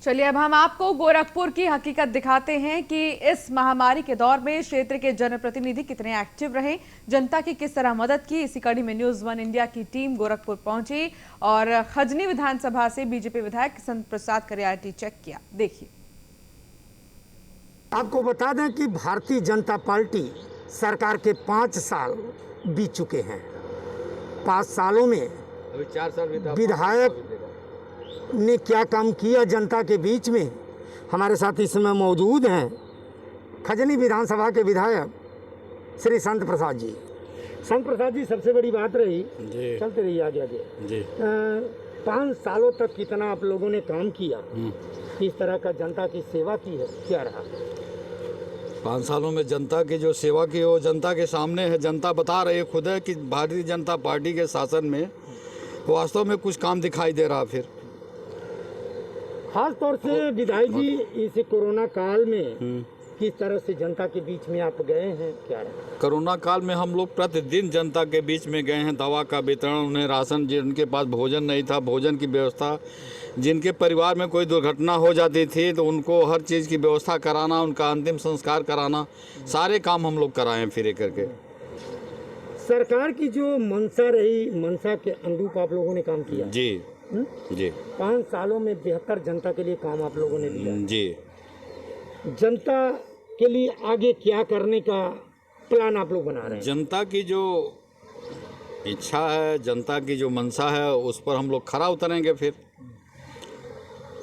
चलिए अब हम आपको गोरखपुर की हकीकत दिखाते हैं कि इस महामारी के दौर में क्षेत्र के जनप्रतिनिधि कितने एक्टिव रहे, जनता की किस तरह मदद की। इसी कड़ी में न्यूज़ वन इंडिया की टीम गोरखपुर पहुंची और खजनी विधानसभा से बीजेपी विधायक संत प्रसाद का रियलिटी चेक किया। देखिए। आपको बता दें कि भारतीय जनता पार्टी सरकार के 5 साल बीत चुके हैं। 5 सालों में अभी 4 साल विधायक ने क्या काम किया जनता के बीच में, हमारे साथ इस समय मौजूद हैं खजनी विधानसभा के विधायक श्री संत प्रसाद जी। संत प्रसाद जी, सबसे बड़ी बात रही, चलते रहिए आगे आगे जी। 5 सालों तक कितना आप लोगों ने काम किया, किस तरह का जनता की सेवा की है, क्या रहा? 5 सालों में जनता की जो सेवा की वो जनता के सामने है। जनता बता रही है खुद है कि भारतीय जनता पार्टी के शासन में वास्तव में कुछ काम दिखाई दे रहा। फिर खास तौर से विधायक जी, इस कोरोना काल में किस तरह से जनता के बीच में आप गए हैं, क्या रहा? कोरोना काल में हम लोग प्रतिदिन जनता के बीच में गए हैं। दवा का वितरण, उन्हें राशन, जिनके पास भोजन नहीं था भोजन की व्यवस्था, जिनके परिवार में कोई दुर्घटना हो जाती थी तो उनको हर चीज़ की व्यवस्था कराना, उनका अंतिम संस्कार कराना, सारे काम हम लोग कराए हैं फिर करके। सरकार की जो मंशा रही, मंशा के अनुरूप आप लोगों ने काम किया जी जी। 5 सालों में बेहतर जनता के लिए काम आप लोगों ने किया जी। जनता के लिए आगे क्या करने का प्लान आप लोग बना रहे हैं? जनता की जो इच्छा है, जनता की जो मंशा है, उस पर हम लोग खरा उतरेंगे। फिर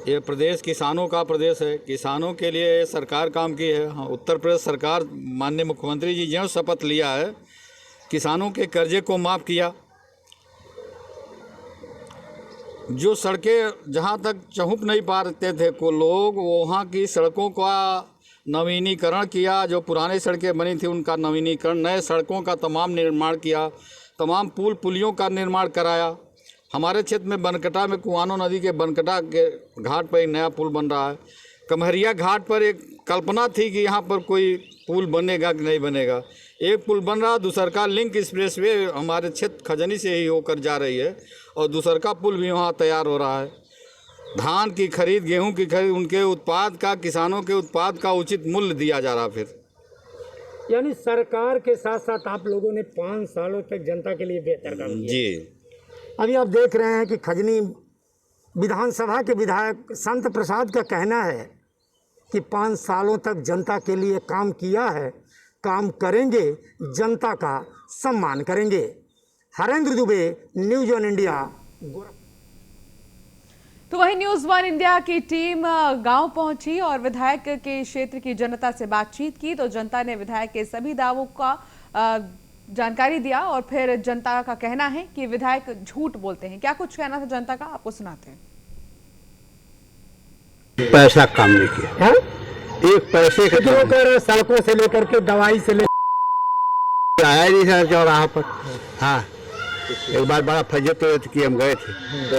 ये प्रदेश किसानों का प्रदेश है, किसानों के लिए सरकार काम की है। हाँ, उत्तर प्रदेश सरकार माननीय मुख्यमंत्री जी ज्यों शपथ लिया है, किसानों के कर्जे को माफ़ किया। जो सड़कें जहाँ तक चहुप नहीं पाते थे को लोग, वहाँ की सड़कों का नवीनीकरण किया। जो पुरानी सड़कें बनी थी उनका नवीनीकरण, नए सड़कों का तमाम निर्माण किया, तमाम पुल पुलियों का निर्माण कराया। हमारे क्षेत्र में बनकटा में कुआनो नदी के बनकटा के घाट पर एक नया पुल बन रहा है। कमहरिया घाट पर एक कल्पना थी कि यहाँ पर कोई पुल बनेगा कि नहीं बनेगा, एक पुल बन रहा। दूसरका लिंक एक्सप्रेसवे हमारे क्षेत्र खजनी से ही होकर जा रही है और दूसरका पुल भी वहाँ तैयार हो रहा है। धान की खरीद, गेहूं की खरीद, उनके उत्पाद का, किसानों के उत्पाद का उचित मूल्य दिया जा रहा। फिर यानी सरकार के साथ साथ आप लोगों ने 5 सालों तक जनता के लिए बेहतर काम किया जी। अभी आप देख रहे हैं कि खजनी विधानसभा के विधायक संत प्रसाद का कहना है कि 5 सालों तक जनता के लिए काम किया है, काम करेंगे, जनता का सम्मान करेंगे। Harendra Dubey, news one India. तो वहीं न्यूज़ वन इंडिया की टीम गांव पहुंची और विधायक के क्षेत्र की जनता से बातचीत की। तो जनता ने विधायक के सभी दावों का जानकारी दिया और फिर जनता का कहना है कि विधायक झूठ बोलते हैं। क्या कुछ कहना था जनता का, आपको सुनाते हैं। पैसा काम नहीं किया, एक पैसे का जो कर सड़कों से लेकर के दवाई से लेकर आया नहीं सर चौराहा पर। हाँ, एक बार बड़ा फजत की हम गए थे,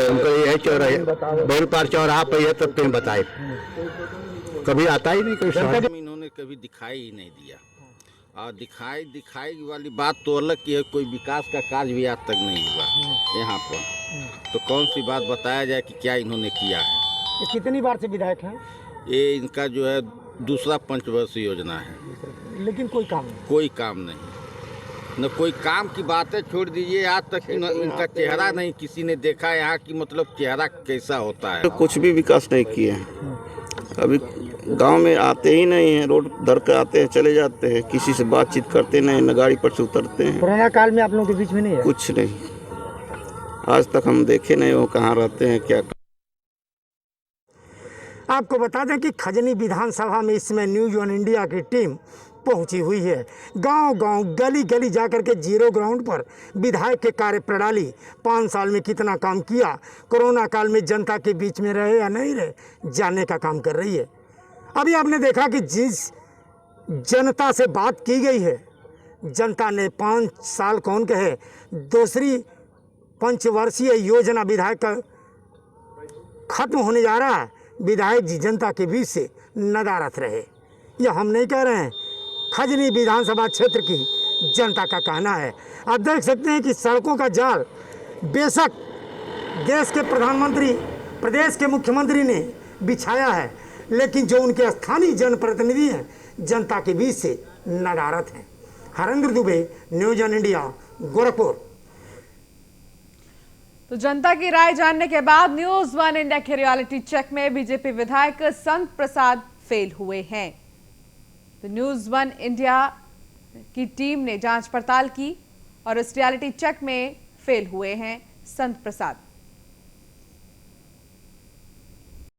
हमको यही चौराहा बहुत पार चौराहा पर है, तब तुम बताए कभी आता ही नहीं कोई। इन्होंने कभी दिखाई ही नहीं दिया और दिखाई वाली बात तो अलग की है। कोई विकास का कार्य भी आज तक नहीं हुआ यहाँ पर, तो कौन सी बात बताया जाए कि क्या इन्होंने किया है। ये कितनी बार से विधायक हैं? ये इनका जो है दूसरा पंचवर्षीय योजना है, लेकिन कोई काम नहीं। कोई काम नहीं, न कोई काम की बातें छोड़ दीजिए, आज तक इनका चेहरा नहीं किसी ने देखा यहाँ की, मतलब चेहरा कैसा होता है। तो कुछ भी विकास नहीं किए हैं, अभी गांव में आते ही नहीं हैं, रोड दर के आते हैं चले जाते हैं, किसी से बातचीत करते नहीं, न गाड़ी पर से उतरते हैं। कोरोना काल में आप लोगों के बीच में नहीं है? कुछ नहीं, आज तक हम देखे नहीं वो कहाँ रहते हैं क्या। आपको बता दें कि खजनी विधानसभा में इस समय न्यूज़ वन इंडिया की टीम पहुंची हुई है। गांव-गांव, गली-गली जाकर के जीरो ग्राउंड पर विधायक के कार्य प्रणाली 5 साल में कितना काम किया, कोरोना काल में जनता के बीच में रहे या नहीं रहे, जानने का काम कर रही है। अभी आपने देखा कि जिस जनता से बात की गई है, जनता ने 5 साल कौन कहे, दूसरी पंचवर्षीय योजना विधायक का खत्म होने जा रहा है। विधायक जी जनता के बीच से नदारत रहे, यह हम नहीं कह रहे हैं, खजनी विधानसभा क्षेत्र की जनता का कहना है। आप देख सकते हैं कि सड़कों का जाल, बेशक देश के प्रधानमंत्री, प्रदेश के मुख्यमंत्री ने बिछाया है, लेकिन जो उनके स्थानीय जनप्रतिनिधि हैं जनता के बीच से नदारद हैं। Harendra Dubey, news on India, Gorakhpur. तो जनता की राय जानने के बाद न्यूज़ वन इंडिया के रियलिटी चेक में बीजेपी विधायक संत प्रसाद फेल हुए हैं। तो न्यूज़ वन इंडिया की टीम ने जांच पड़ताल की और इस रियलिटी चेक में फेल हुए हैं संत प्रसाद।